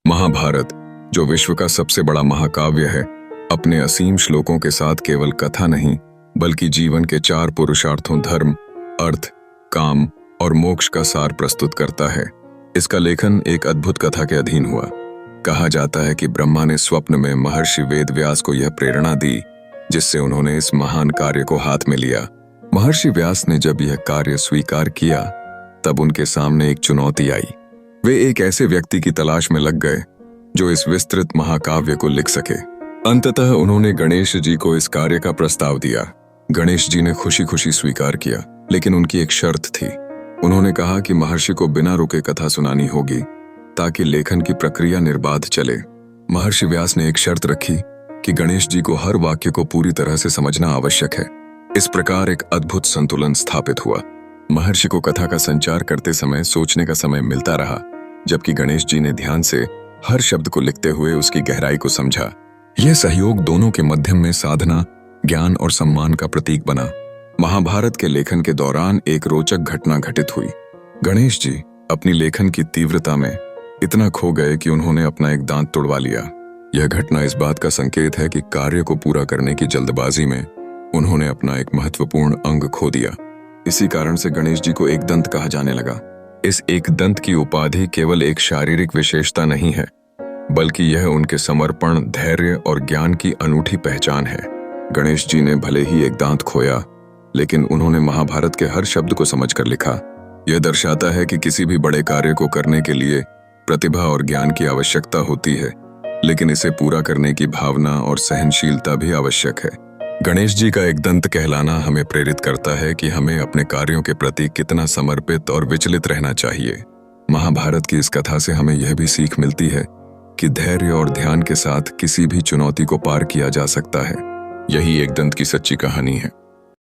महाभारत, जो विश्व का सबसे बड़ा महाकाव्य है, अपने असीम श्लोकों के साथ केवल कथा नहीं बल्कि जीवन के 4 पुरुषार्थों धर्म, अर्थ, काम और मोक्ष का सार प्रस्तुत करता है। इसका लेखन एक अद्भुत कथा के अधीन हुआ। कहा जाता है कि ब्रह्मा ने स्वप्न में महर्षि वेदव्यास को यह प्रेरणा दी, जिससे उन्होंने इस महान कार्य को हाथ में लिया। महर्षि व्यास ने जब यह कार्य स्वीकार किया, तब उनके सामने एक चुनौती आई। वे एक ऐसे व्यक्ति की तलाश में लग गए जो इस विस्तृत महाकाव्य को लिख सके। अंततः उन्होंने गणेश जी को इस कार्य का प्रस्ताव दिया। गणेश जी ने खुशी खुशी स्वीकार किया, लेकिन उनकी एक शर्त थी। उन्होंने कहा कि महर्षि को बिना रुके कथा सुनानी होगी ताकि लेखन की प्रक्रिया निर्बाध चले। महर्षि व्यास ने एक शर्त रखी कि गणेश जी को हर वाक्य को पूरी तरह से समझना आवश्यक है। इस प्रकार एक अद्भुत संतुलन स्थापित हुआ। महर्षि को कथा का संचार करते समय सोचने का समय मिलता रहा, जबकि गणेश जी ने ध्यान से हर शब्द को लिखते हुए उसकी गहराई को समझा। यह सहयोग दोनों के मध्यम में साधना, ज्ञान और सम्मान का प्रतीक बना। महाभारत के लेखन के दौरान एक रोचक घटना घटित हुई। गणेश जी अपनी लेखन की तीव्रता में इतना खो गए कि उन्होंने अपना एक दांत तुड़वा लिया। यह घटना इस बात का संकेत है कि कार्य को पूरा करने की जल्दबाजी में उन्होंने अपना एक महत्वपूर्ण अंग खो दिया। इसी कारण से गणेश जी को एक दंत कहा जाने लगा। इस एक दंत की उपाधि केवल एक शारीरिक विशेषता नहीं है, बल्कि यह उनके समर्पण, धैर्य और ज्ञान की अनूठी पहचान है। गणेश जी ने भले ही एक दांत खोया, लेकिन उन्होंने महाभारत के हर शब्द को समझकर लिखा। यह दर्शाता है कि किसी भी बड़े कार्य को करने के लिए प्रतिभा और ज्ञान की आवश्यकता होती है, लेकिन इसे पूरा करने की भावना और सहनशीलता भी आवश्यक है। गणेश जी का एक दंत कहलाना हमें प्रेरित करता है कि हमें अपने कार्यों के प्रति कितना समर्पित और विचलित रहना चाहिए। महाभारत की इस कथा से हमें यह भी सीख मिलती है कि धैर्य और ध्यान के साथ किसी भी चुनौती को पार किया जा सकता है। यही एक दंत की सच्ची कहानी है।